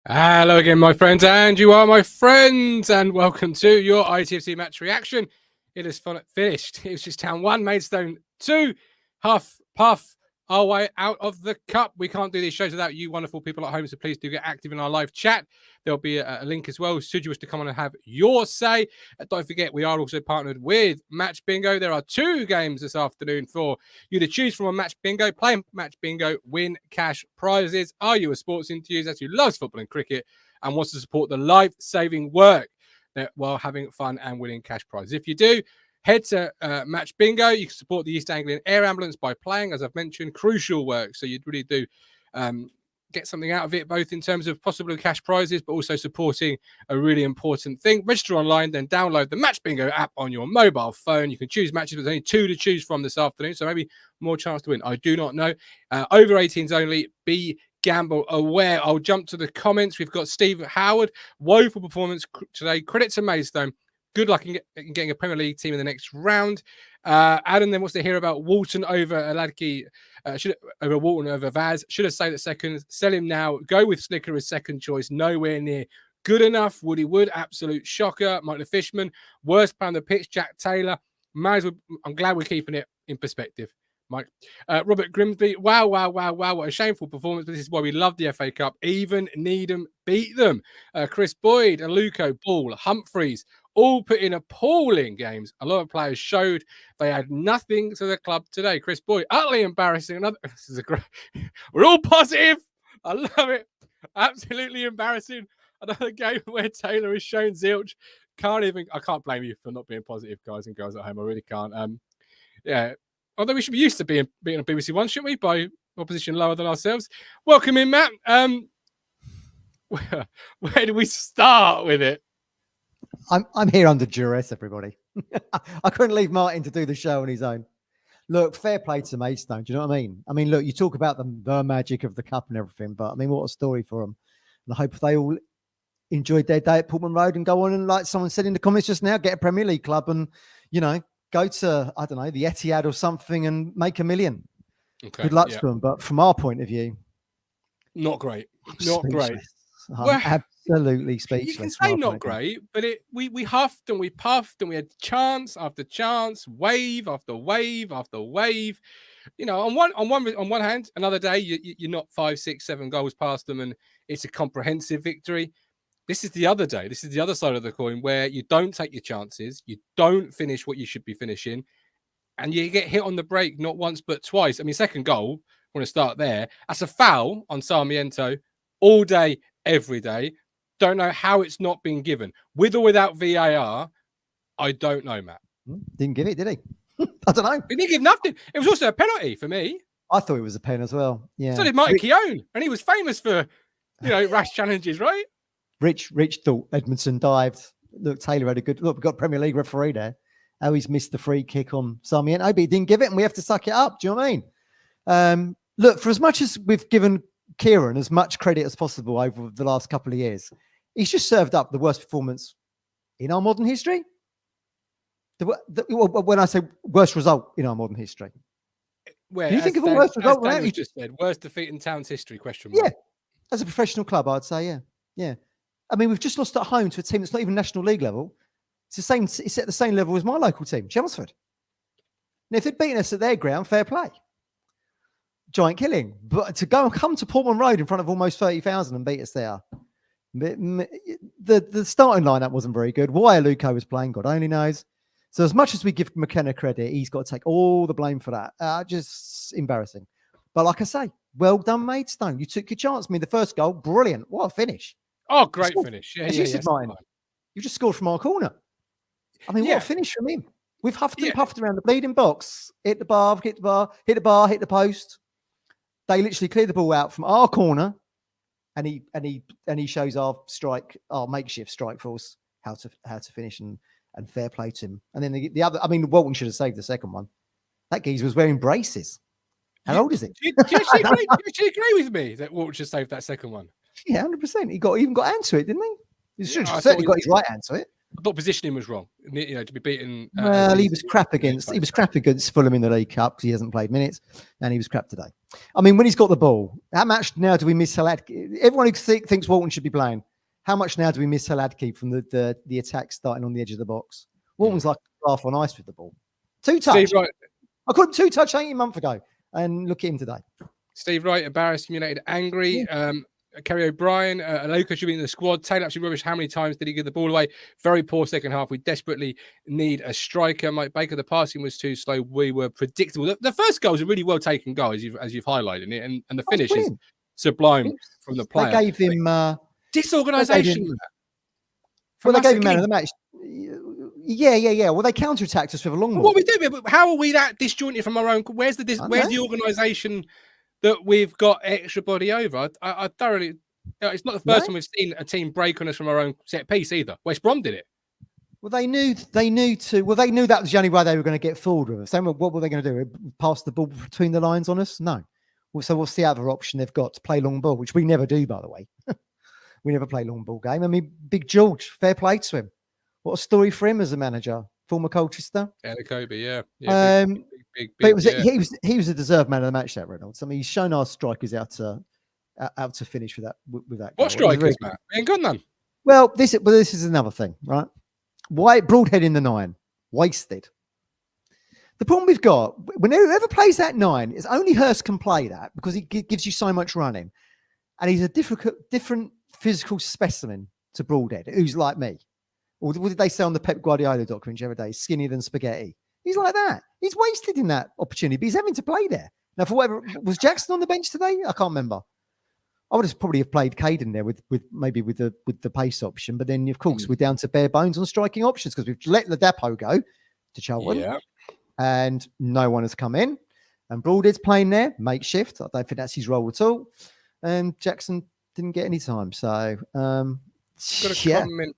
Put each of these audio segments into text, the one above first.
Hello again, my friends, and you are my friends, and welcome to your ITFC match reaction. It is finished. Ipswich Town 1, Maidstone 2. Huff, puff, our way out of the cup. We can't do these shows without you wonderful people at home, so please do get active in our live chat. There'll be a link as well, should you wish to come on and have your say. Don't forget, we are also partnered with Match Bingo. There are 2 games this afternoon for you to choose from on Match Bingo. Play Match Bingo, win cash prizes. Are you a sports enthusiast who loves football and cricket and wants to support the life-saving work while having fun and winning cash prizes? If you do, head to Match Bingo. You can support the East Anglian Air Ambulance by playing, as I've mentioned, crucial work. So you'd really do get something out of it, both in terms of possible cash prizes, but also supporting a really important thing. Register online, then download the Match Bingo app on your mobile phone. You can choose matches, but there's only 2 to choose from this afternoon, so maybe more chance to win. I do not know. Over 18s only. Be gamble aware. I'll jump to the comments. We've got Steve Howard. Woeful performance today. Credit to Maidstone. Good luck in getting a Premier League team in the next round. Adam then wants to hear about Walton over Aladki, over Walton over Vaz. Should have saved it second. Sell him now. Go with Slicker as second choice. Nowhere near good enough. Woody Wood, absolute shocker. Mike the Fishman, worst player on the pitch. Jack Taylor. I'm glad we're keeping it in perspective. Mike. Robert Grimsby, wow, what a shameful performance, but this is why we love the FA Cup. Even Needham beat them. Chris Boyd, Aluko, Ball, Humphreys, all put in appalling games. A lot of players showed they had nothing to the club today. Chris Boyd, utterly embarrassing. This is a great. We're all positive. I love it. Absolutely embarrassing. Another game where Taylor has shown zilch. I can't blame you for not being positive, guys and girls at home. I really can't. Yeah. Although we should be used to being on BBC One, shouldn't we? By opposition lower than ourselves. Welcome in, Matt. Where do we start with it? I'm here under duress, everybody. I couldn't leave Martin to do the show on his own. Look, fair play to Maidstone. Do you know what I mean? I mean, look, you talk about the magic of the cup and everything, but I mean, what a story for them. And I hope they all enjoyed their day at Portman Road and go on and, like someone said in the comments just now, get a Premier League club and, you know, go to, I don't know, the Etihad or something and make $1 million. Okay, good luck to them. But from our point of view, not great. Not great. Well, absolutely speechless. You can say not great, but we huffed and we puffed and we had chance after chance, wave after wave after wave. You know, on one hand, another day you're not 5, 6, 7 goals past them, and it's a comprehensive victory. This is the other day. This is the other side of the coin where you don't take your chances, you don't finish what you should be finishing, and you get hit on the break not once but twice. I mean, second goal. I want to start there. That's a foul on Sarmiento all day, every day. Don't know how it's not been given. With or without VAR, I don't know, Matt. Didn't give it, did he? I don't know. He didn't give nothing. It was also a penalty for me. I thought it was a pen as well. Yeah. So did Mike Keown. And he was famous for, you know, rash challenges, right? Rich thought Edmondson dived. Look, Taylor had a good look. We've got Premier League referee there. Oh, he's missed the free kick on Sarmiento, but he didn't give it, and we have to suck it up. Do you know what I mean? Look, for as much as we've given Kieran as much credit as possible over the last couple of years, he's just served up the worst performance in our modern history. When I say worst result in our modern history, where can you think of a worse result? You just said worst defeat in Town's history. Question mark. Yeah, as a professional club, I'd say yeah. I mean, we've just lost at home to a team that's not even National League level. It's the same. It's at the same level as my local team, Chelmsford. And if they'd beaten us at their ground, fair play. Giant killing. But to go and come to Portman Road in front of almost 30,000 and beat us there, the starting lineup wasn't very good. Why Aluko was playing, God only knows. So as much as we give McKenna credit, he's got to take all the blame for that. Just embarrassing. But like I say, well done, Maidstone. You took your chance. I mean, the first goal, brilliant. What a finish. Oh, great finish. Yeah, you said, Martin, you just scored from our corner. I mean, what a finish from him. We've huffed and puffed around the bleeding box. Hit the bar, hit the post. They literally cleared the ball out from our corner, and he shows our makeshift strike force how to finish, and fair play to him. And then the other, I mean, Walton should have saved the second one. That geezer was wearing braces. How old is he? Do you actually agree with me that Walton should save that second one? Yeah, 100%. He even got hand to it, didn't he? He should have certainly got his right hand to it. I thought positioning was wrong. You know, to be beaten. Well, he was crap against Fulham in the League Cup because he hasn't played minutes, and he was crap today. I mean, when he's got the ball, how much now do we miss Haladki? Everyone who thinks Walton should be playing, how much now do we miss Haladki from the attack starting on the edge of the box? Walton's like half on ice with the ball. 2-touch. Right. I caught him 2-touch 18 months ago, and look at him today. Steve Wright, embarrassed, humiliated, angry. Yeah. Kerry O'Brien, Aloka should be in the squad. Taylor absolutely rubbish. How many times did he give the ball away? Very poor second half. We desperately need a striker. Mike Baker, the passing was too slow. We were predictable. The first goal was a really well taken goal, as you've highlighted it, and the finish is sublime from the player. They gave him disorganisation. Well, they gave him man of the match. Yeah. Well, they counter-attacked us with a long ball. What we do, but how are we that disjointed from our own? Where's the organisation that we've got extra body over? I thoroughly. It's not the first time we've seen a team break on us from our own set piece either. West Brom did it. Well, they knew that was the only way they were going to get forward with us. So what were they going to do? Pass the ball between the lines on us? No. So what's the other option they've got? To play long ball, which we never do, by the way. We never play long ball game. I mean, Big George, fair play to him. What a story for him as a manager, former Colchester. Kobe, yeah. Big, but it was he was a deserved man of the match, that Reynolds. I mean, he's shown our strikers out to finish with that. What goal. strikers, Matt? We ain't got none. Well, this is another thing, right? White Broadhead in the 9, wasted. The problem we've got, when whoever plays that 9, is only Hurst can play that because he gives you so much running, and he's a different physical specimen to Broadhead, who's like me. Or what did they say on the Pep Guardiola document the other day? Skinnier than spaghetti. He's like that. He's wasted in that opportunity, but he's having to play there. Now, for whatever, was Jackson on the bench today? I can't remember. I would have probably have played Caden there with the pace option, but then of course we're down to bare bones on striking options because we've let Ladapo go to Charlton, and no one has come in. And Broadhead's playing there, makeshift. I don't think that's his role at all. And Jackson didn't get any time. So got a comment.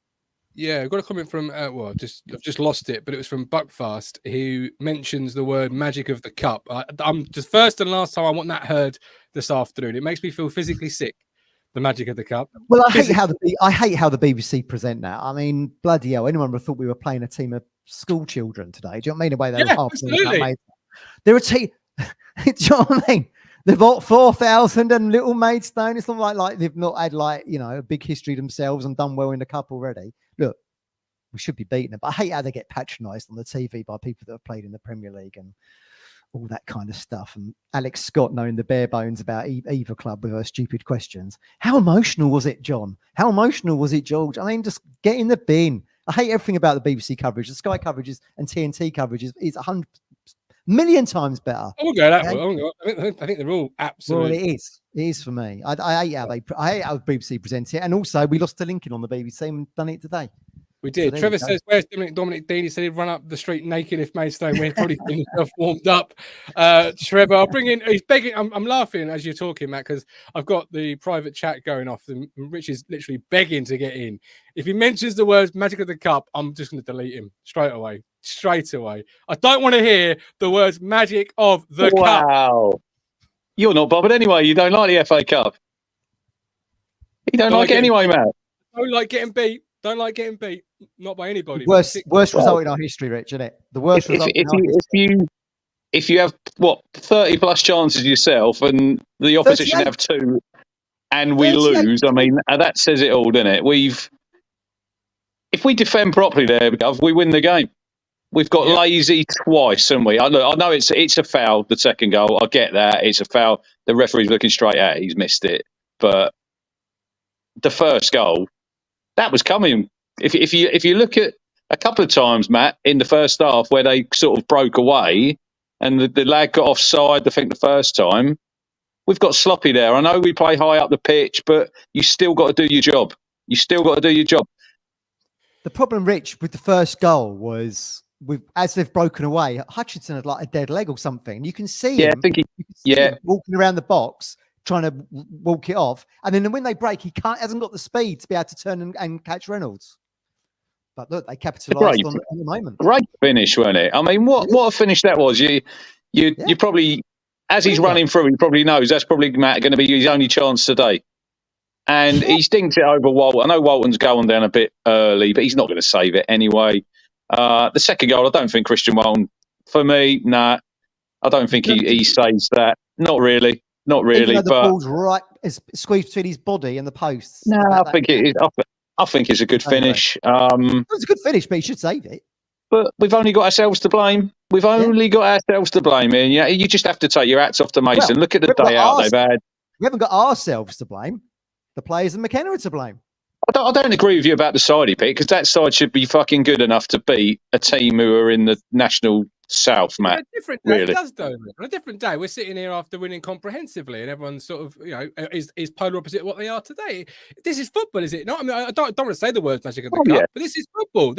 Yeah, I've got a comment from I've just lost it, but it was from Buckfast, who mentions the word magic of the cup. I'm just first and last time I want that heard this afternoon. It makes me feel physically sick. The magic of the cup. Well, I hate how the BBC present that. I mean, bloody hell, anyone would have thought we were playing a team of school children today. Do you know what I mean? The way they were half absolutely. They're a team. Do you know what I mean? They've got 4,000 and little Maidstone. It's not like they've not had a big history themselves and done well in the cup already. Look, we should be beating them. But I hate how they get patronised on the TV by people that have played in the Premier League and all that kind of stuff. And Alex Scott knowing the bare bones about either club with her stupid questions. How emotional was it, John? How emotional was it, George? I mean, just get in the bin. I hate everything about the BBC coverage. The Sky coverages and TNT coverage is 100 million times better. I won't go that way. I think they're all absolutely. Well, it is for me. I hate how the BBC present it, and also we lost to Lincoln on the BBC and done it today. We did. So Trevor says, "Where's Dominic Dean?" He said he'd run up the street naked if Maidstone went. Probably getting himself warmed up. Trevor, I'll bring in. He's begging. I'm laughing as you're talking, Matt, because I've got the private chat going off, and Rich is literally begging to get in. If he mentions the words "magic of the cup," I'm just going to delete him straight away. I don't want to hear the words "magic of the cup." Wow, you're not bothered anyway. You don't like the FA Cup. You don't like it anyway, Matt. Don't like getting beat. Don't like getting beat. Not by anybody. Worst result in our history, Rich, isn't it? The worst result. If you have 30 plus chances yourself, and the opposition 38. Have 2, and we 38. Lose, I mean that says it all, doesn't it? If we defend properly there, we win the game. We've got lazy twice, haven't we? I know it's a foul. The second goal, I get that it's a foul. The referee's looking straight at it. He's missed it, but the first goal. That was coming. If you look at a couple of times, Matt, in the first half where they sort of broke away and the lad got offside, I think the first time, we've got sloppy there. I know we play high up the pitch, but you still got to do your job. The problem, Rich, with the first goal was as they've broken away, Hutchinson had like a dead leg or something. You can see him, him walking around the box, trying to walk it off, and then when they break, he hasn't got the speed to be able to turn and catch Reynolds. But look, they capitalised on the moment. Great finish, wasn't it? I mean, what a finish that was. You probably, as he's running through, he probably knows that's probably Matt going to be his only chance today. And he stinks it over Walton. I know Walton's going down a bit early, but he's not going to save it anyway. The second goal, I don't think Christian Walton, for me, nah, I don't think he saves that. Not really. Not really. Even though but the ball's right, it's squeezed between his body and the posts. No, I think it's a good finish. It's a good finish, but he should save it. But we've only got ourselves to blame. We've only got ourselves to blame. And you just have to take your hats off to Mason. Look at the day out they've had. We haven't got ourselves to blame. The players and McKenna are to blame. I don't agree with you about the side he picked, because that side should be fucking good enough to beat a team who are in the National South, Matt. On a different day, it does, though. On a different day, we're sitting here after winning comprehensively, and everyone's sort of, is polar opposite of what they are today. This is football, is it not? I mean, I don't want to say the words magic of the cup, but this is football.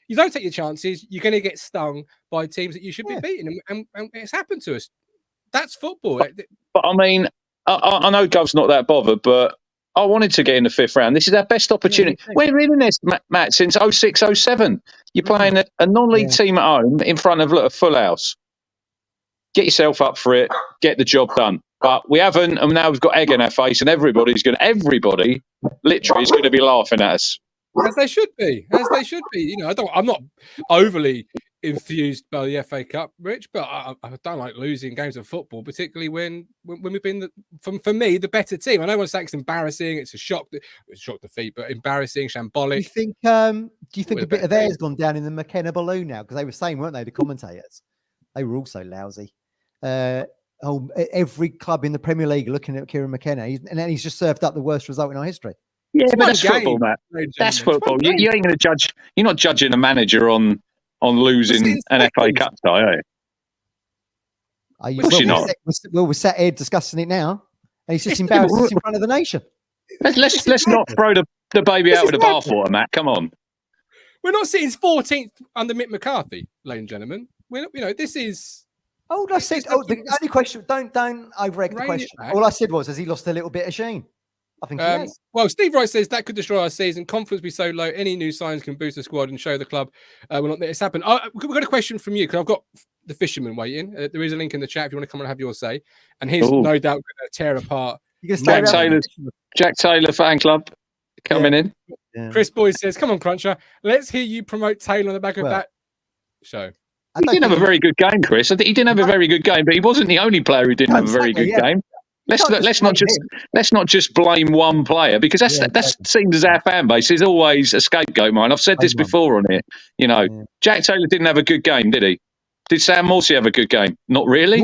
You don't take your chances, you're going to get stung by teams that you should be beating, and it's happened to us. That's football. But I mean, I know Gov's not that bothered, but I wanted to get in the fifth round. This is our best opportunity. We're in this, Matt, since 06, 07. You're playing a non-league team at home in front of a full house. Get yourself up for it. Get the job done. But we haven't, and now we've got egg in our face, and everybody literally is going to be laughing at us. As they should be. As they should be. I'm not overly enthused by the FA Cup, Rich, but I don't like losing games of football, particularly when we've been, for me, the better team. I know one saying it's embarrassing, it's a shock defeat, but embarrassing, shambolic. Do you think a bit of air's gone down in the McKenna balloon now? Because they were saying, weren't they, the commentators? They were also lousy. Every club in the Premier League looking at Kieran McKenna, and then he's just served up the worst result in our history. Yeah, but that's football, Matt. That's football. You ain't going to judge. You're not judging a manager on losing an FA Cup tie, are you? We're sat here discussing it now, and he's just embarrassed us in front of the nation. Let's not throw the baby out with the bathwater, Matt. Come on. We're not sitting 14th under Mick McCarthy, ladies and gentlemen. This is. Oh, I said. The only question. Don't overegg the question. All I said was, has he lost a little bit of sheen? I think he has. Well, Steve Wright says that could destroy our season. Confidence be so low. Any new signs can boost the squad and show the club will not let this happen. We've got a question from you, because I've got the fisherman waiting. There is a link in the chat if you want to come and have your say. And he's no doubt going to tear apart Jack Taylor fan club coming in. Yeah. Chris Boyd says, "Come on, Cruncher, let's hear you promote Taylor on the back of that show." He didn't have a very good game, Chris. He didn't have a very good game, but he wasn't the only player who didn't have a very good game. Let's not just blame one player, because that seems as our fan base is always a scapegoat. Mine. I've said this before on here. Jack Taylor didn't have a good game, did he? Did Sam Morsey have a good game? Not really.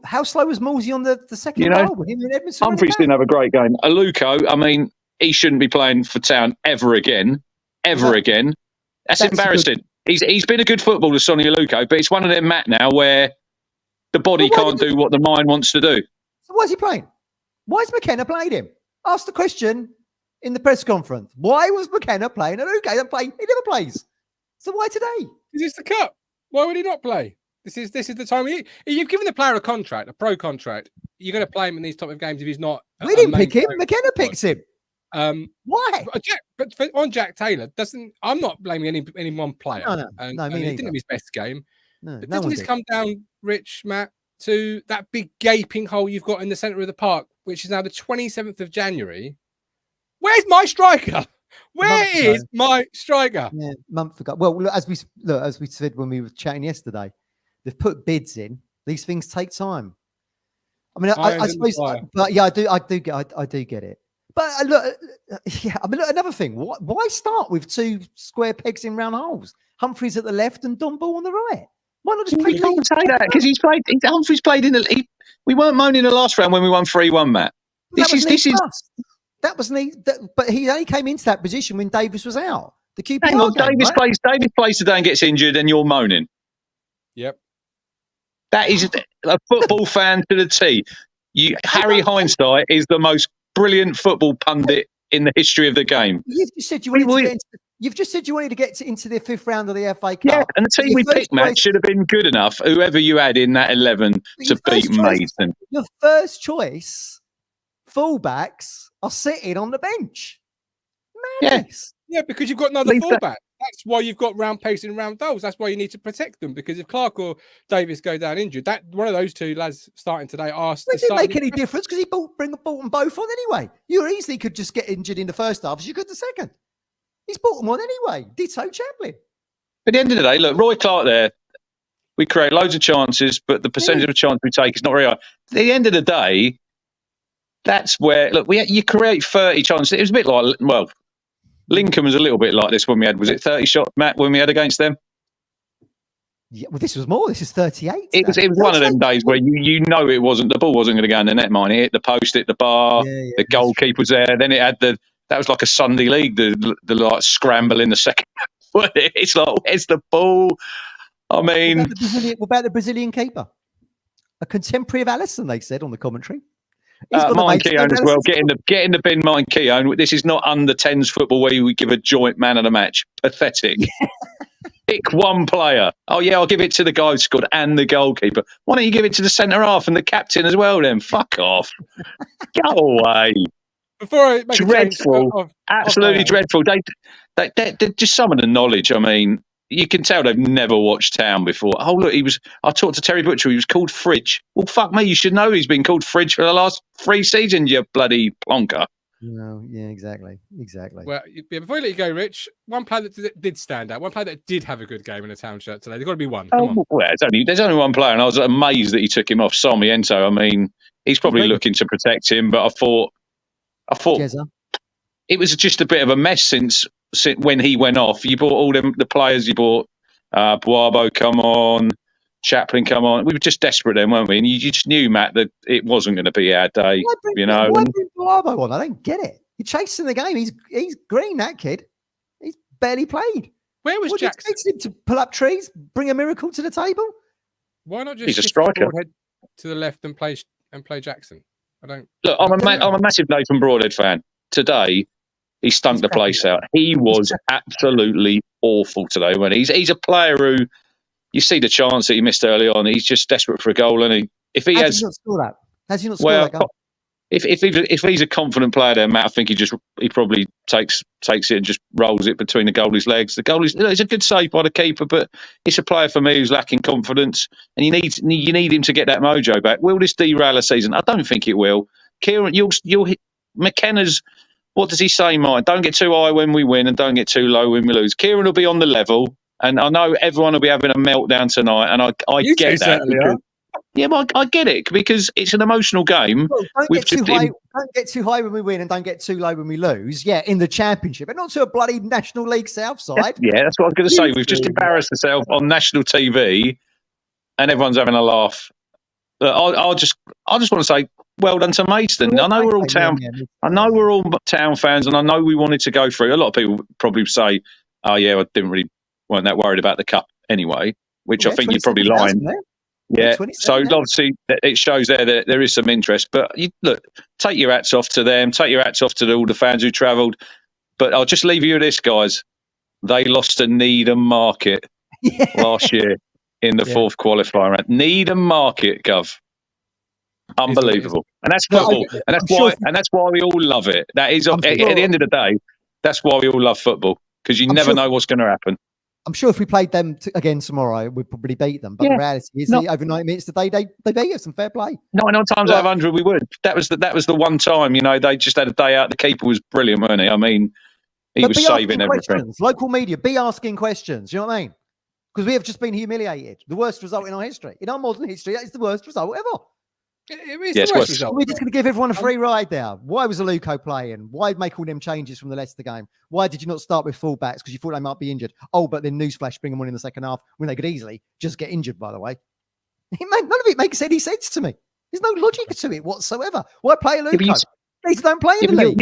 How slow was Morsey on the second goal? Humphreys didn't have a great game. Aluko, I mean, he shouldn't be playing for Town ever again. Again. That's embarrassing. He's been a good footballer, Sonny Aluko, but it's one of them, Matt, now where the body can't do what the mind wants to do. So why is he playing? Why has McKenna played him? Ask the question in the press conference. Why was McKenna playing Aluko? He never plays. So why today? Is this the cup? Why would he not play? This is the time. You've given the player a contract, a pro contract. You're going to play him in these type of games if he's not. We didn't pick him. McKenna picks him. Why? But on Jack Taylor, I'm not blaming any one player. No, he didn't have his best game. No, but doesn't this come down, Rich, Matt, to that big gaping hole you've got in the centre of the park, which is now the 27th of January? Where's my striker? Where is my striker? Yeah, month ago. Well, look, as we said when we were chatting yesterday, they've put bids in. These things take time. I mean, I suppose, but yeah, I do get it. But look, another thing. Why start with two square pegs in round holes? Humphreys at the left and Don Ball on the right. Why not just play? You can't say that, because Humphreys played in the. We weren't moaning the last round when we won 3-1, Matt. That was neat. But he only came into that position when Davis was out. The QPR Hang on, Davis plays today and gets injured, and you're moaning. Yep. That is a football fan to the T. Harry Hindsight is the most brilliant football pundit in the history of the game. You've just said you wanted to get into the fifth round of the FA Cup. Yeah, and the team we picked, Matt, should have been good enough, whoever you had in that 11, to beat Maidstone. Your first choice fullbacks are sitting on the bench. Madness. Yeah, because you've got another fullback. That's why you've got round pacing, round goals. That's why you need to protect them, because if Clark or Davis go down injured, that one of those two lads starting today are. It didn't make any difference because he brought them both on anyway. You easily could just get injured in the first half as you could the second. He's brought them on anyway. Ditto Chaplin. At the end of the day, look, Roy Clark there, we create loads of chances, but the percentage of chance we take is not very high. At the end of the day, that's where, look, you create 30 chances. It was a bit like, well, Lincoln was a little bit like this when we had, was it 30 shots, Matt, when we had against them? Yeah, well, this was more. This is 38. It was one of them days where you know it wasn't, the ball wasn't going to go in the net, mine. It hit the post, hit the bar, the goalkeeper was there. Then it had that was like a Sunday league, the like scramble in the second. It's like, where's the ball? I mean, what about the Brazilian keeper? A contemporary of Alisson, they said on the commentary. Martin Keown as well. Get in the bin, Martin Keown. This is not under 10s football where we give a joint man of the match. Pathetic. Pick one player. Oh, yeah, I'll give it to the guy who scored and the goalkeeper. Why don't you give it to the centre half and the captain as well then? Fuck off. Go away. Before I make dreadful. Absolutely dreadful. They're just some of the knowledge. I mean, you can tell they've never watched Town before. Oh, look, I talked to Terry Butcher. He was called Fridge. Well, fuck me. You should know he's been called Fridge for the last 3 seasons, you bloody plonker. No, yeah, exactly. Well, yeah, before I let you go, Rich, one player that did stand out, one player that did have a good game in a Town shirt today. There's got to be one. Come on. Well, there's only one player, and I was amazed that he took him off. Sarmiento. I mean, he's probably looking to protect him, but I thought Jezza. It was just a bit of a mess since when he went off. You bought all the players. You bought Boabo, come on, Chaplin, come on. We were just desperate then, weren't we? And you just knew, Matt, that it wasn't going to be our day. Why bring Boabo on? I don't get it. You're chasing the game. He's green, that kid. He's barely played. Where was Jackson? You him to pull up trees, bring a miracle to the table? Why not just He's a striker. Broadhead to the left and play Jackson? I don't. Look, I'm a massive Nathan Broadhead fan. Today, he stunk the place out. He was absolutely awful today. When he's a player who, you see the chance that he missed early on. He's just desperate for a goal, and has he not scored that? Has he not scored that goal? If he's a confident player, then Matt, I think he probably takes it and just rolls it between the goalie's legs. The goalie's, it's a good save by the keeper, but it's a player for me who's lacking confidence, and you need him to get that mojo back. Will this derail a season? I don't think it will. Kieran, you'll hit McKenna's. What does he say, Mike? Don't get too high when we win and don't get too low when we lose. Kieran will be on the level, and I know everyone will be having a meltdown tonight, and I get that. Yeah, but I get it because it's an emotional game. Well, don't get too high when we win and don't get too low when we lose. Yeah, in the Championship, but not to a bloody National League South side. Yeah, that's what I was going to say. We've just embarrassed ourselves on national TV, and everyone's having a laugh. I just want to say, well done to Maidstone. I know we're all Town. I know we're all Town fans, and I know we wanted to go through. A lot of people probably say, "Oh yeah, weren't that worried about the cup anyway," which I think you're probably lying. Yeah, so obviously it shows there that there is some interest. But look, take your hats off to them. Take your hats off to all the fans who travelled. But I'll just leave you with this, guys. They lost to Needham Market last year in the fourth qualifier round. Needham Market, Gov. Unbelievable. And that's football. And that's why we all love it. That is at the end of the day, that's why we all love football. Because you never know what's going to happen. I'm sure if we played them again tomorrow, we'd probably beat them. But the reality is, over 90 minutes today, they beat us. And fair play. 99 times out of 100, we would. That was the one time. They just had a day out. The keeper was brilliant, wasn't he? I mean, he was saving everything. Local media, be asking questions. You know what I mean? Because we have just been humiliated. The worst result in our history, in our modern history, that is the worst result ever. It is the worst result. We're just going to give everyone a free ride there. Why was Aluko playing? Why make all them changes from the Leicester game? Why did you not start with fullbacks? Because you thought they might be injured. Oh, but then newsflash, bring them on in the second half when they could easily just get injured, by the way. None of it makes any sense to me. There's no logic to it whatsoever. Why play Aluko? These don't play in the league.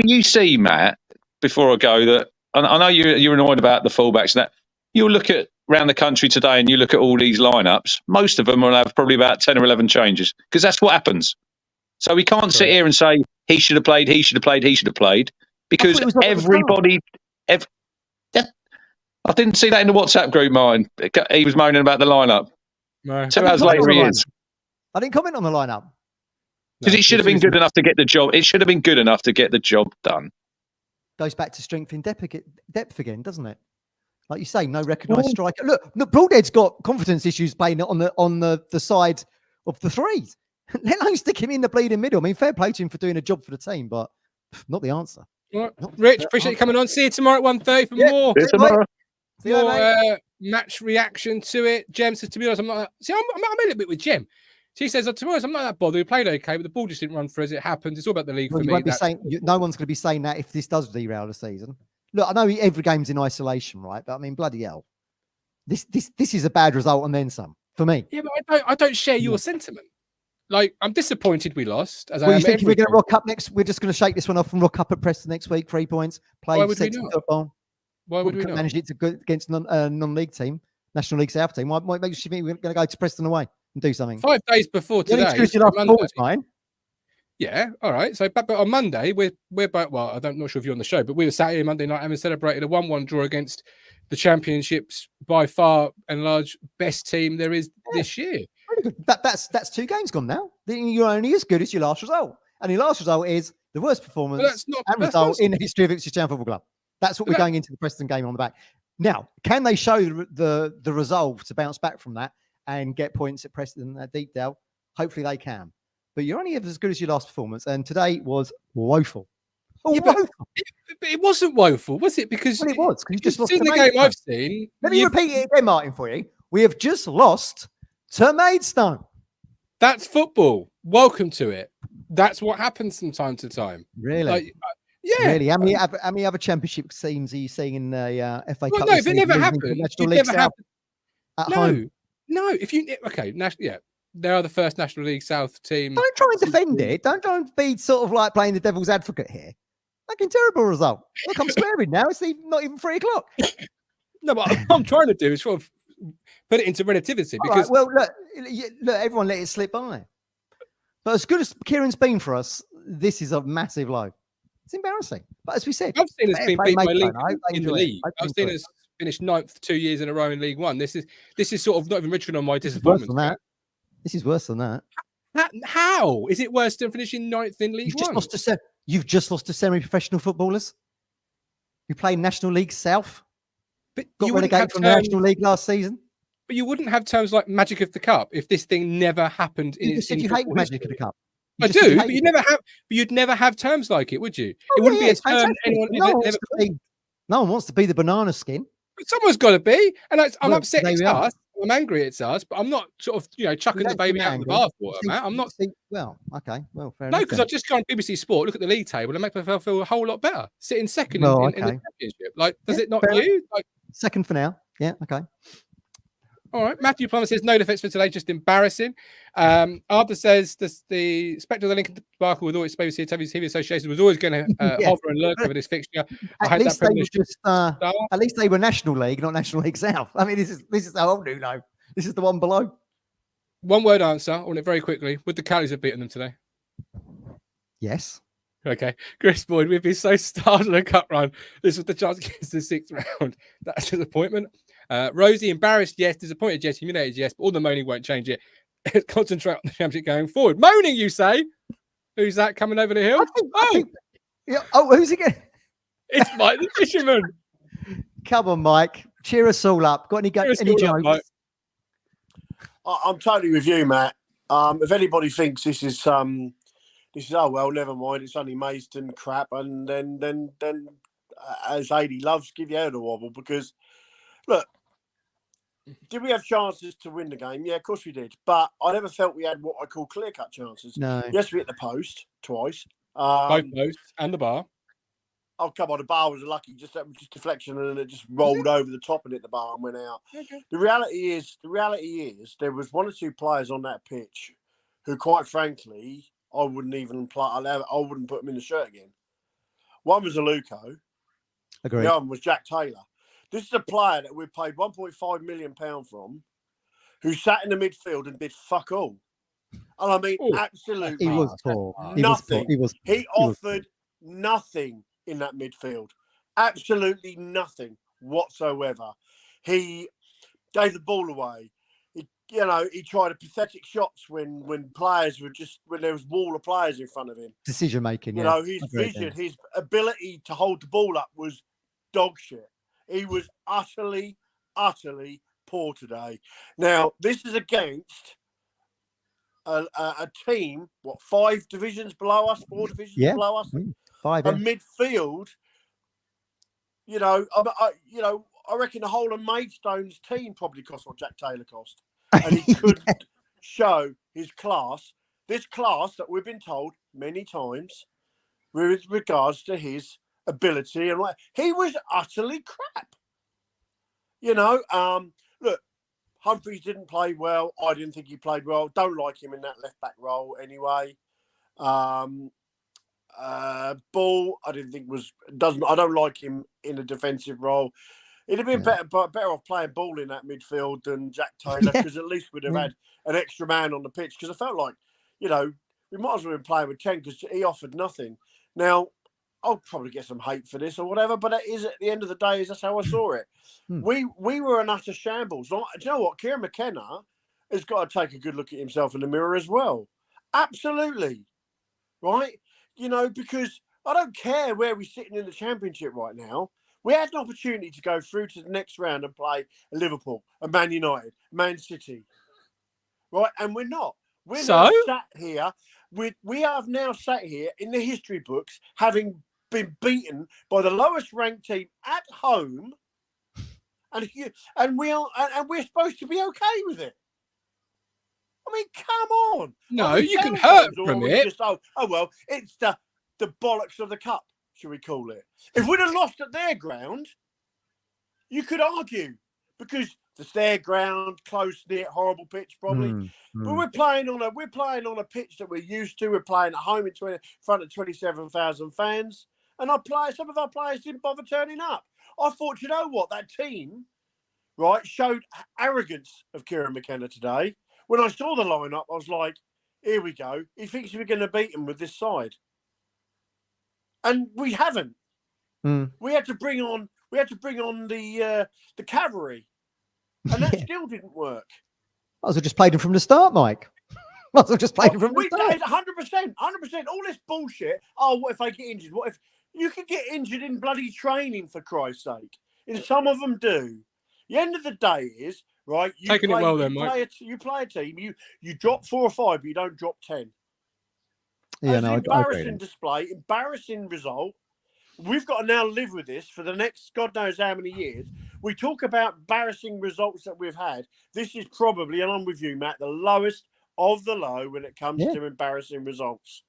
You see, Matt, before I go, that I know you're annoyed about the fullbacks and that. You'll look at around the country today and you look at all these lineups, most of them will have probably about 10 or 11 changes because that's what happens. So we can't sit here and say he should have played, he should have played, he should have played because everybody. I didn't see that in the WhatsApp group, Martin. He was moaning about the lineup. No. 2 hours later, he is. I didn't comment on the lineup because it should have been good enough to get the job. It should have been good enough to get the job done. Goes back to strength in depth again, doesn't it? Like you say, no recognised striker. Look, Broadhead's got confidence issues playing on the side of the threes. Let alone stick him in the bleeding middle. I mean, fair play to him for doing a job for the team, but not the answer. All right. Rich, appreciate you coming on. See you tomorrow at 1:30 for more. See you tomorrow. More match reaction to it. Jem says, to be honest, I'm not. See, I'm a little bit with Jem. She says, to be honest, I'm not that bothered. We played okay, but the ball just didn't run for us. It happens. It's all about the league for me. Won't be saying, no one's going to be saying that if this does derail the season. Look, I know every game's in isolation, right? But I mean, bloody hell, this is a bad result and then some for me. Yeah, but I don't share your sentiment. Like, I'm disappointed we lost. As well, you think we're going to rock up next? We're just going to shake this one off and rock up at Preston next week. 3 points. Play sexy football. Why would we not manage it to go against non-league team, National League South team? What makes you think we're going to go to Preston away and do something? 5 days before today. Yeah, all right. So, but on Monday, we're both. Well, I'm not sure if you're on the show, but we were sat here Monday night having celebrated a 1-1 draw against the Championship's by far and large best team there is this year. Really good. That's 2 games gone now. You're only as good as your last result, and your last result is the worst performance in the history of Ipswich Town Football Club. That's what we're going into the Preston game on the back. Now, can they show the resolve to bounce back from that and get points at Preston at Deepdale? Hopefully they can. But you're only as good as your last performance, and today was woeful. But it wasn't woeful, was it? Because it was. Because you just lost the game I've seen. Let me repeat it again, Martin, for you. We have just lost to Maidstone. That's football. Welcome to it. That's what happens from time to time. Really? Yeah. Really? How many other championship teams are you seeing in the FA Cup? No, if it never happened, No. If you they are the first National League South team. Don't try and defend it. Don't try and be sort of like playing the devil's advocate here. Fucking terrible result. Look, I'm swearing now. It's not even 3 o'clock. No, but what I'm trying to do is sort of put it into relativity because look, everyone let it slip by. But as good as Kieran's been for us, this is a massive low. It's embarrassing. But as we said, I've seen us being beat by league in the league. I've seen us finish 9th 2 years in a row in League One. This is sort of not even richer on my disappointment. This is worse than that. How is it worse than finishing 9th in League One? You've just lost to semi-professional footballers. You played National League South. But got relegated from the National League last season. But you wouldn't have terms like Magic of the Cup if this thing never happened. You said you hate Magic of the Cup. I do, but you'd never have terms like it, would you? It wouldn't be a term anyone ever. No one wants to be the banana skin. But someone's got to be, and I'm upset it's us. I'm angry it's us, but I'm not sort of chucking the baby out of the bathwater, Matt. I'm not. Okay, fair enough. No, because I just go on BBC Sport, look at the league table, and make myself feel a whole lot better. Sitting second in the championship, does it not you? Second for now. Yeah, okay. All right. Matthew Plummer says no defence for today, just embarrassing. Arthur says the spectre of the Lincoln debacle with all its BBC TV association was always going to hover and lurk over this fixture. At least they were National League, not National League South. I mean, this is the whole new no. This is the one below. One word answer on it very quickly. Would the Cowleys have beaten them today? Yes. Okay. Chris Boyd, we'd be so startled in a cup run. This was the chance to get to the 6th round. That's a disappointment. Rosie, embarrassed, yes. Disappointed, yes. Humiliated, yes. But all the moaning won't change it. Concentrate on the championship going forward. Moaning, you say? Who's that coming over the hill? Who's again? It's Mike the Fisherman. Come on, Mike. Cheer us all up. Got any jokes? I'm totally with you, Matt. If anybody thinks this is oh well, never mind. It's only Maidstone crap, and then as Adi loves, give you out a wobble because. Look, did we have chances to win the game? Yeah, of course we did. But I never felt we had what I call clear-cut chances. No. Yes, we hit the post twice. Both posts and the bar. Oh, come on. The bar was lucky. That was just deflection and it just rolled over the top and hit the bar and went out. Okay. The reality is there was 1 or 2 players on that pitch who, quite frankly, I wouldn't even play. I wouldn't put them in the shirt again. One was Aluko. Agreed. The other one was Jack Taylor. This is a player that we paid £1.5 million from, who sat in the midfield and did fuck all. And I mean, absolutely he was poor. Nothing. He offered nothing in that midfield. Absolutely nothing whatsoever. He gave the ball away. He tried pathetic shots when players were when there was a wall of players in front of him. Decision making. His vision, his ability to hold the ball up was dog shit. He was utterly poor today. Now, this is against a team, 5 divisions below us, 4 divisions below us, 5. a midfield. I reckon the whole of Maidstone's team probably cost what Jack Taylor cost, and he couldn't show his class. This class that we've been told many times, with regards to his ability, and he was utterly crap. Look, Humphreys didn't play well. I didn't think he played well. Don't like him in that left back role anyway. Ball, I didn't think I don't like him in a defensive role. It'd have been better off playing Ball in that midfield than Jack Taylor, because at least we'd have had an extra man on the pitch. Because I felt like, we might as well have been playing with 10 because he offered nothing. Now, I'll probably get some hate for this or whatever, but it is, at the end of the day, that's how I saw it. We were an utter shambles. Do you know what? Kieran McKenna has got to take a good look at himself in the mirror as well. Absolutely. Right? Because I don't care where we're sitting in the Championship right now. We had an opportunity to go through to the next round and play Liverpool, a Man United, Man City. Right? And we're not. We're now sat here. We have now sat here in the history books, having been beaten by the lowest ranked team at home, and we're supposed to be okay with it. I mean, come on. No, you can hurt from it. Just, well, it's the bollocks of the cup, shall we call it? If we'd have lost at their ground, you could argue, because it's their ground, close knit, horrible pitch, probably. But we're playing on a pitch that we're used to. We're playing at home in front of 27,000 fans, and some of our players didn't bother turning up. I thought, you know what, that team, right, showed arrogance of Kieran McKenna today. When I saw the lineup, I was like, here we go. He thinks we're going to beat him with this side, and we haven't. We had to bring on the cavalry, and that still didn't work. I was just played him from the start, Mike. I was just played him from the start. 100%. All this bullshit. Oh, what if I get injured? What if you could get injured in bloody training, for Christ's sake? And some of them do. The end of the day is, right, you play a team, you drop 4 or 5, but you don't drop 10. Yeah, no, embarrassing display, embarrassing result. We've got to now live with this for the next God knows how many years. We talk about embarrassing results that we've had. This is probably, and I'm with you, Matt, the lowest of the low when it comes to embarrassing results.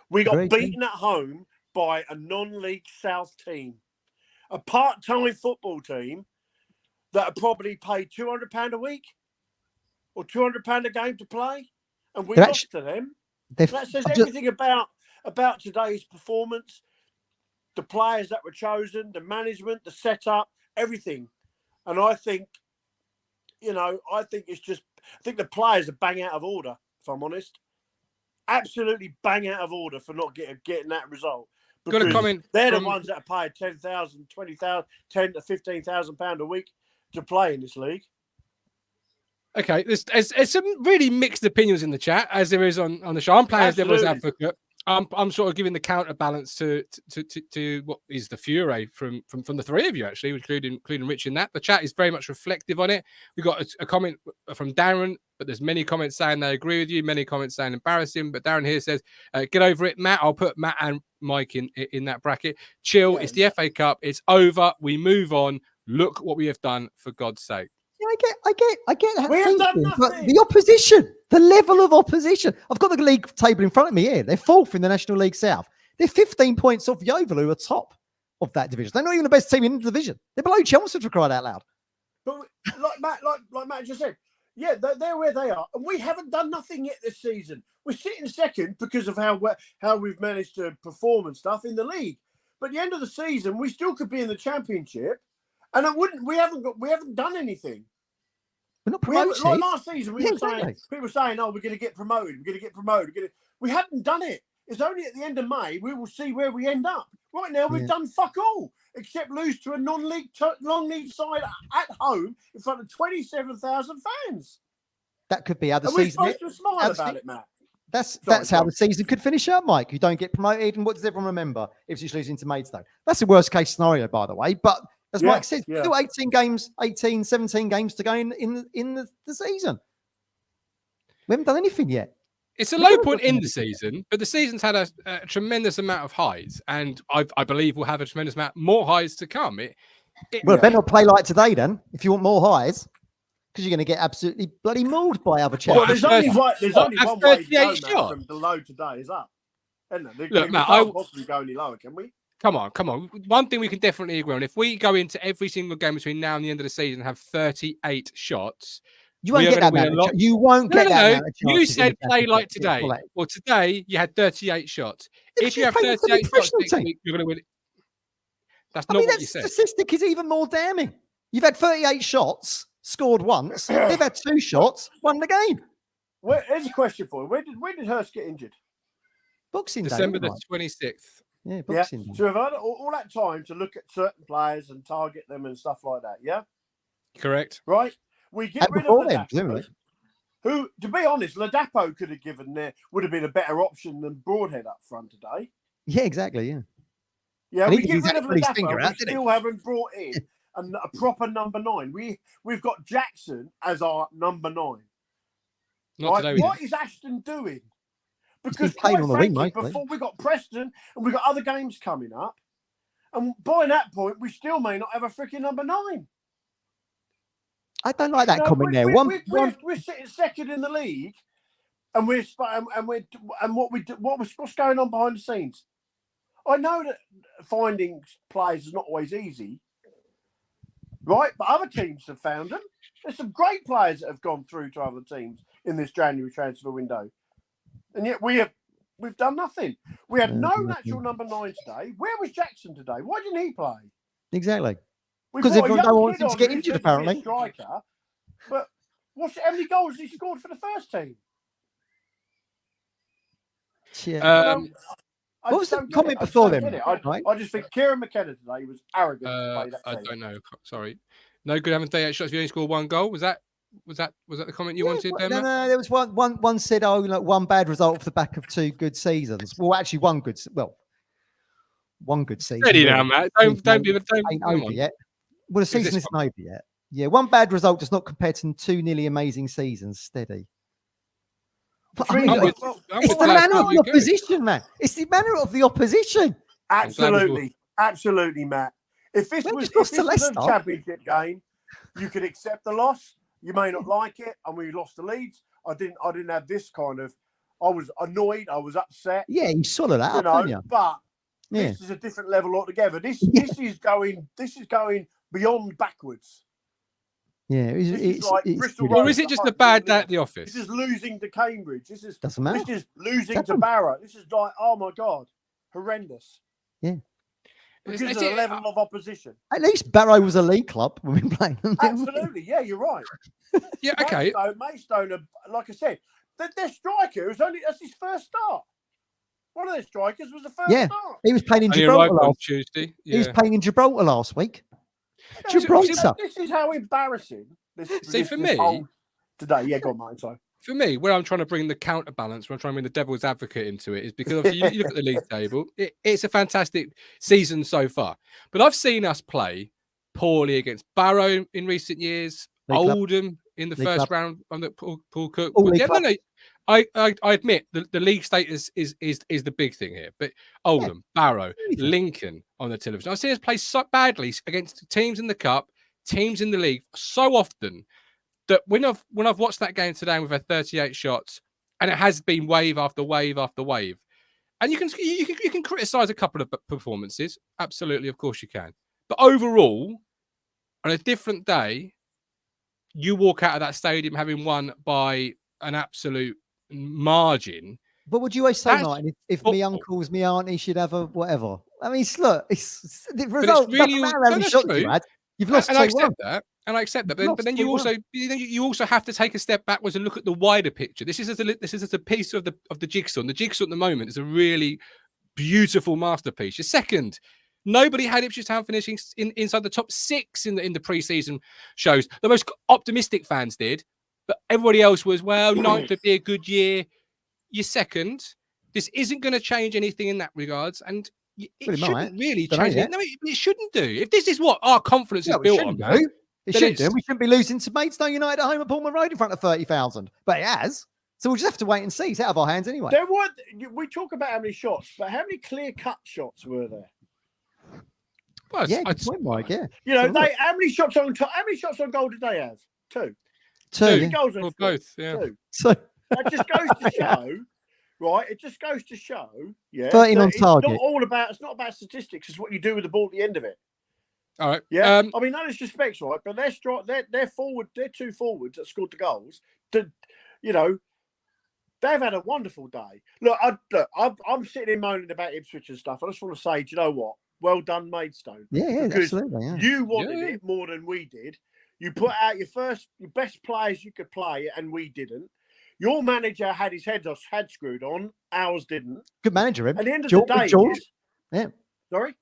We got beaten at home by a non-league South team, a part-time football team that are probably paid £200 a week or £200 a game to play, and we lost to them. That says everything about today's performance, the players that were chosen, the management, the setup, everything. And I think, I think the players are bang out of order, if I'm honest. Absolutely bang out of order for not getting that result. Got a comment. They're the ones that are paid £10,000, £20,000, £10,000 to £15,000 a week to play in this league. Okay, there's some really mixed opinions in the chat, as there is on the show. I'm playing as devil's advocate. I'm sort of giving the counterbalance to what is the fury from the three of you, actually, including Rich in that. The chat is very much reflective on it. We got a comment from Darren, but there's many comments saying they agree with you, many comments saying embarrassing. But Darren here says, get over it, Matt. I'll put Matt and Mike in that bracket. Chill. It's the FA Cup. It's over. We move on. Look what we have done, for God's sake. I get that. We have done nothing. But the opposition, the level of opposition. I've got the league table in front of me here. They're 4th in the National League South. They're 15 points off Yeovil, who are top of that division. They're not even the best team in the division. They're below Chelmsford, for crying out loud. But like Matt just said, they're where they are, and we haven't done nothing yet this season. We're sitting second because of how we've managed to perform and stuff in the league. But at the end of the season, we still could be in the Championship, and we haven't done anything. We're not promoted. Like last season, people were saying, "Oh, we're going to get promoted. We're going to get promoted." We hadn't done it. It's only at the end of May we will see where we end up. Right now, we've done fuck all except lose to a non-league side at home in front of 27,000 fans. That could be how the season. We're supposed to smile about it, Matt. That's how the season could finish up, Mike. You don't get promoted, and what does everyone remember? Ipswich losing to Maidstone. That's a worst case scenario, by the way. But As Yeah, Mike said, yeah. still 18 games, 18, 17 games to go in the season. We haven't done anything yet. It's a We low haven't point done in the anything yet. season, but the season's had a tremendous amount of highs, and I believe we'll have a tremendous amount more highs to come. Well, better not play like today then, if you want more highs, because you're going to get absolutely bloody mauled by other Well, champions. there's only one way to go, 38 Matt, shots. from below today is up. Isn't it? Look, we Matt, can't possibly go any lower, can we? Come on. One thing we can definitely agree on: if we go into every single game between now and the end of the season and have 38 shots, You won't we are get that gonna win amount. a lot. You won't No, get that amount of You chances in said the play championship. like It's today. quality. Well, today you had 38 shots. Yeah, If you have but you're playing 38 for the shots professional next team. week, you're going to win. That's I not mean, what that you said. statistic is even more damning. You've had 38 shots, scored once. They've had 2 shots, won the game. Here's a question for you. When did Hurst get injured? Boxing Day. December the wasn't it? 26th. Yeah, Yeah. Boxing Day. So we've had all that time to look at certain players and target them and stuff like that. Yeah. Correct. Right. We get And rid before of then, Ladapo, presumably. who, to be honest, Ladapo could have given would have been a better option than Broadhead up front today. Yeah, exactly. Yeah. Yeah, And we he get rid of put his finger Ladapo. out, We didn't he? still haven't brought in a proper number 9. We've got Jackson as our number 9. Not today. We What didn't. is Ashton doing? been Because playing quite on the wing frankly, mostly. before we got Preston and we got other games coming up, and by that point we still may not have a freaking number 9. I don't like that No, comment there. We're sitting second in the league, and what's going on behind the scenes? I know that finding players is not always easy, right? But other teams have found them. There's some great players that have gone through to other teams in this January transfer window, and yet we've done nothing. We had no natural number 9 today. Where was Jackson today? Why didn't he play? Exactly. We 'Cause brought a everyone young wants kid him to on get who's injured, meant to be a apparently. striker, but how many goals has he scored for the first team? Yeah. I What was just the don't get comment it. I just before don't then, get it. right? I just think Kieran McKenna today was arrogant to play that I team. don't know. Sorry. No good having 38 shots if you only scored 1 goal. Was that the comment you wanted there, Matt? No. There was one said, "Oh, look, one bad result off the back of 2 good seasons." Well, actually, one good season. Steady now, Matt. Don't ain't come over on. yet. Well, the season this isn't over yet. Yeah, one bad result does not compare to 2 nearly amazing seasons. Steady. But, I mean, I'm look, with it's the Glasgow manner of the UK. opposition, man. It's the manner of the opposition. Absolutely, Matt. If this We was just lost to a Leicester. championship game, you could accept the loss. You may not like it, and we lost the Leeds. I didn't have this kind of. I was annoyed. I was upset. Yeah, you swallow that up, don't you? But Yeah. this is a different level altogether. This is going beyond backwards. Yeah, It's like Bristol Or Road is it to just a Hull. bad day at the office? This is losing to Cambridge. Doesn't matter. This is losing to Happened. Barrow. This is like, oh my God, horrendous. Yeah. Because of the level of opposition. At least Barrow was a league club when we were playing them. Absolutely, yeah, you're right. Yeah, okay. Maidstone, like I said, their striker that's his first start. One of their strikers was the first start. He was playing in And he Gibraltar arrived on last. Tuesday. He was Yeah. playing in Gibraltar last week. Gibraltar. This is how embarrassing. For me, today, yeah, go on, mate. Sorry. For me, where I'm trying to bring the counterbalance, where I'm trying to bring the devil's advocate into it, is because obviously you look at the league table, it's a fantastic season so far. But I've seen us play poorly against Barrow in recent years, Oldham in the first round on the Paul Cook. I admit the league status is the big thing here. But Oldham, Barrow, Lincoln on the television. I've seen us play so badly against teams in the cup, teams in the league so often that when I've watched that game today, we've had 38 shots, and it has been wave after wave after wave. And you can criticize a couple of performances, absolutely, of course you can. But overall, on a different day, you walk out of that stadium having won by an absolute margin. But would you always say, Martin, if me uncles, me auntie should have a whatever? I mean, look, it's the result. It's really, doesn't matter how many shots you had. You've lost. And I accept that. And I accept that. But then you also have to take a step backwards and look at the wider picture. This is a piece of the jigsaw. And the jigsaw at the moment is a really beautiful masterpiece. Your second. Nobody had Ipswich Town finishing inside the top 6 in the pre-season shows. The most optimistic fans did, but everybody else was, well, 9th would be a good year. You're second. This isn't going to change anything in that regards. And it Well, it might. shouldn't really Don't know change. yet. No, it shouldn't do. If this is what our confidence is Yeah, built on, do. It then should do. it's- We shouldn't be losing to Maidstone United at home at Pullman Road in front of 30,000. But it has. So we'll just have to wait and see. It's out of our hands anyway. There were. We talk about how many shots, but how many clear-cut shots were there? well, Yeah, good point, Mike. Yeah. You know, So look. how many shots on goal did they have? Two. Two. Two Yeah. goals or on both. Yeah. Two. So That just goes to show, right? It just goes to show, 13 on that target. It's not about statistics. It's what you do with the ball at the end of it. All right. Yeah. I mean, no disrespect, right? But they're forward. They're two forwards that scored the goals. You know, they've had a wonderful day. Look, I'm sitting here moaning about Ipswich and stuff. I just want to say, do you know what? Well done, Maidstone. yeah, Because absolutely. Yeah. you wanted Yeah. it more than we did. You put out your best players you could play, and we didn't. Your manager had his head screwed on. Ours didn't. Good manager, him. At the end of Big the day, George. Yeah. Sorry.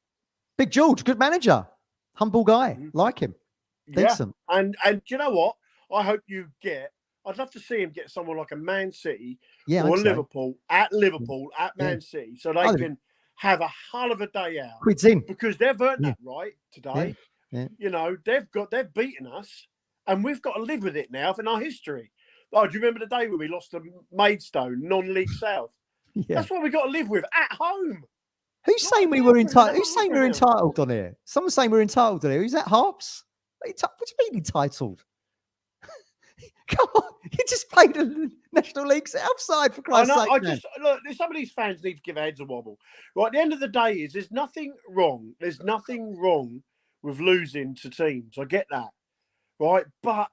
Big George, good manager. Humble guy. Mhm. Like him. Yeah. Decent. And do you know what? I hope you get. I'd love to see him get someone like a Man City Yeah. or I'd say. Liverpool at Man City, so they I think- can have a hell of a day out. Quids in. Because they've earned Yeah. that right today. Yeah. You know, they've beaten us, and we've got to live with it now in our history. Oh, do you remember the day when we lost to Maidstone, non-league South? Yeah. That's what we got to live with at home. Who's Not saying we at were home, entitled? never Who's saying mind we're now. entitled on here? Someone's saying we're entitled on here. Who's that? Harps? What do you mean entitled? Come on, you just played a National League South side for I Christ's know. sake. I man. just look. Some of these fans need to give their heads a wobble. Right. At the end of the day, there's nothing wrong. There's nothing wrong with losing to teams. I get that. Right, but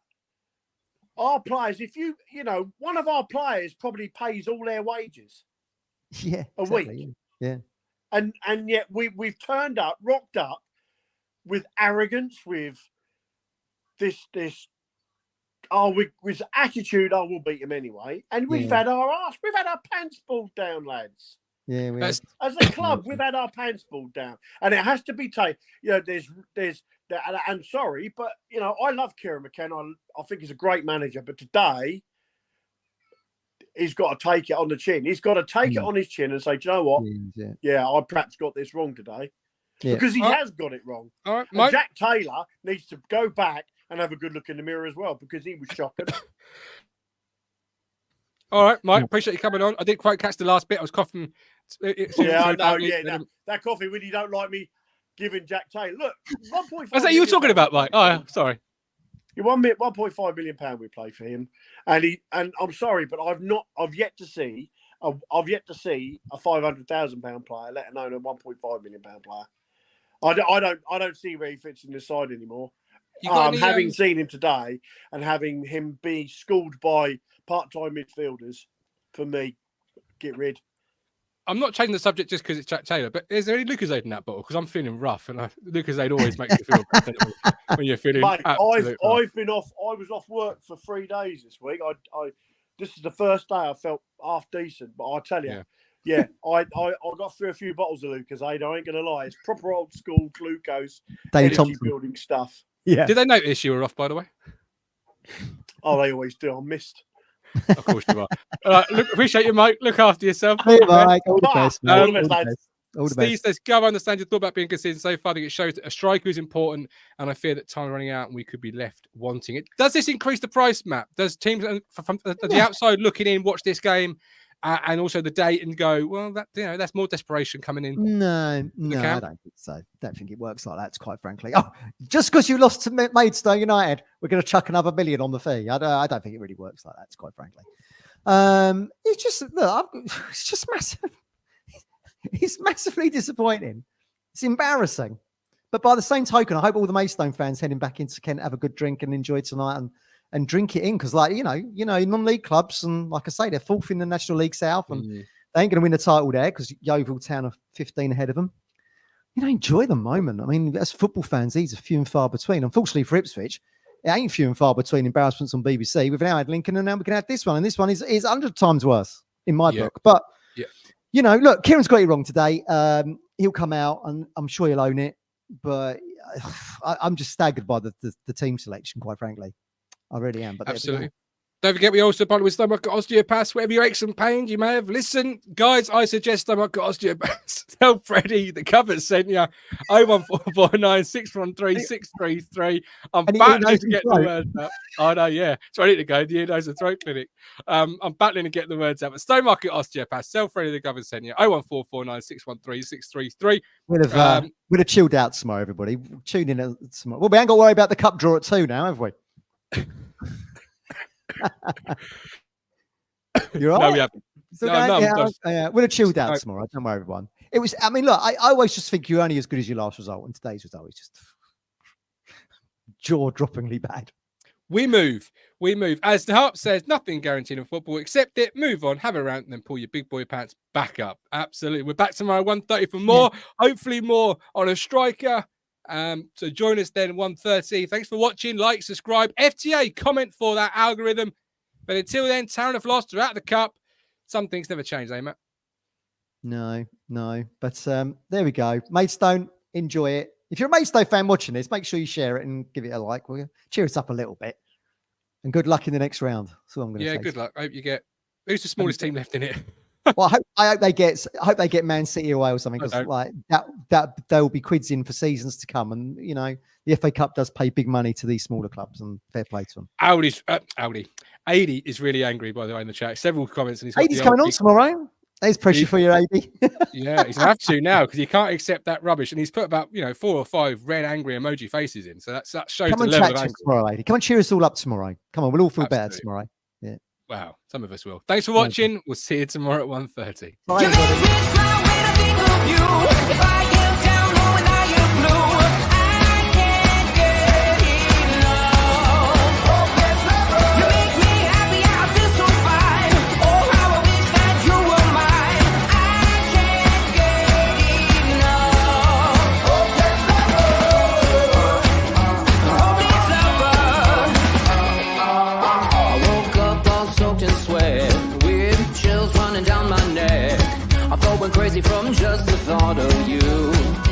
our players, if you know, one of our players probably pays all their wages. Yeah, a exactly, week. Yeah. And yet we've turned up, rocked up with arrogance, with this with attitude. I will beat him anyway. And we've had our pants pulled down, lads. Yeah, we That's- have. As a club, we've had our pants pulled down, and it has to be taken. You know, there's. I'm sorry, but you know, I love Kieran McKenna. I think he's a great manager, but today he's got to take it on the chin. He's got to take it on his chin and say, do you know what? Yeah, I perhaps got this wrong today. Yeah. Because he has got it wrong. All right, And Mike. Jack Taylor needs to go back and have a good look in the mirror as well, because he was shocking. All right, Mike. Appreciate you coming on. I didn't quite catch the last bit. I was coughing. Yeah, I know. Yeah, that coffee when you don't like me giving Jack Taylor. Look, 1.5. Is that you were talking about, Mike? Oh, sorry. You £1.5 million we play for him, and I'm sorry, but I've yet to see a £500,000 player, let alone a £1.5 million player. I don't see where he fits in the side anymore. You got any, having seen him today and having him be schooled by part-time midfielders, for me, get rid. I'm not changing the subject just because it's Jack Taylor, but is there any Lucozade in that bottle? Because I'm feeling rough, and Lucozade always makes you feel better when you're feeling. Mate, absolute rough. I've been off. I was off work for 3 days this week. This is the first day I felt half decent, but I tell you, I got through a few bottles of Lucozade. I ain't gonna lie, it's proper old school glucose energy building stuff. Yeah. Did they notice you were off, by the way? Oh, they always do. I missed. Of course you are. Look, appreciate you, Mike. Look after yourself. Hey, Mike. All the best, mate. All the best, lads. All the Steve best. says, Gov, I understand your thought about being consistent so far. I think it shows that a striker is important, and I fear that time is running out and we could be left wanting it. Does this increase the price, Matt? Does teams from the outside looking in watch this game and also the date and go, well, that's more desperation coming in? No, I camp? don't think so. Don't think it works like that, quite frankly. Oh, just because you lost to Maidstone United, we're going to chuck another $1 million on the fee. I don't think it really works like that, quite frankly. It's just it's just massive. It's massively disappointing. It's embarrassing. But by the same token, I hope all the Maidstone fans heading back into Kent have a good drink and enjoy tonight and drink it in, because, like, you know, non-league clubs, and like I say, they're fourth in the National League South, and they ain't going to win the title there because Yeovil Town are 15 ahead of them. You know, enjoy the moment. I mean, as football fans, these are few and far between. Unfortunately for Ipswich, it ain't few and far between embarrassments on BBC. We've now had Lincoln, and now we can have this one, and this one is 100 times worse in my book. But you know, look, Kieran's got it wrong today. He'll come out, and I'm sure he'll own it. But I'm just staggered by the team selection, quite frankly. I really am. But Absolutely. Don't forget, we also partner with Stomach Osteopaths. Whatever your aches and pains you may have. Listen, guys, I suggest Stomach Osteopaths. Tell Freddie the cover sent you. 01449 613 633. I'm battling to get the words out. I know, yeah. It's ready to go. The Nose and Throat Clinic. I'm battling to get the words out. But Stomach Osteopaths. Tell Freddie the cover sent you. 01449 613 633. We'd have chilled out tomorrow, everybody. Tune in tomorrow. Well, we ain't got to worry about the cup draw at 2 now, have we? You're right. No, we haven't. We'd have chilled out tomorrow. Don't worry, everyone. It was. I mean, look. I always just think you're only as good as your last result, and today's result is just jaw-droppingly bad. We move. As the Harp says, nothing guaranteed in football. Accept it. Move on. Have a rant, and then pull your big boy pants back up. Absolutely. We're back tomorrow 1:30 for more. Yeah. Hopefully, more on a striker. So join us then 1:30. Thanks for watching. Like, subscribe, FTA, comment for that algorithm. But until then, Town have lost. They're out of the cup. Some things never change, eh, Matt? No. But there we go. Maidstone, enjoy it. If you're a Maidstone fan watching this, make sure you share it and give it a like. Will you? Cheer us up a little bit. And good luck in the next round. That's what I'm going to say. Yeah, good luck. I hope you get. Who's the smallest team left in it? Well, I hope they get Man City away or something, because like that there will be quids in for seasons to come, and you know the FA Cup does pay big money to these smaller clubs, and fair play to them. AD is really angry, by the way, in the chat. Several comments, and he's coming on tomorrow. There's pressure for you, AD. Yeah, he's gonna have to now because he can't accept that rubbish, and he's put about 4 or 5 red angry emoji faces in. So that shows the level of anger. Tomorrow, AD. Come and cheer us all up tomorrow. Come on, we'll all feel better tomorrow. Yeah. Wow, some of us will. Thanks for watching. We'll see you tomorrow at 1:30. Bye, everybody. Crazy from just the thought of you.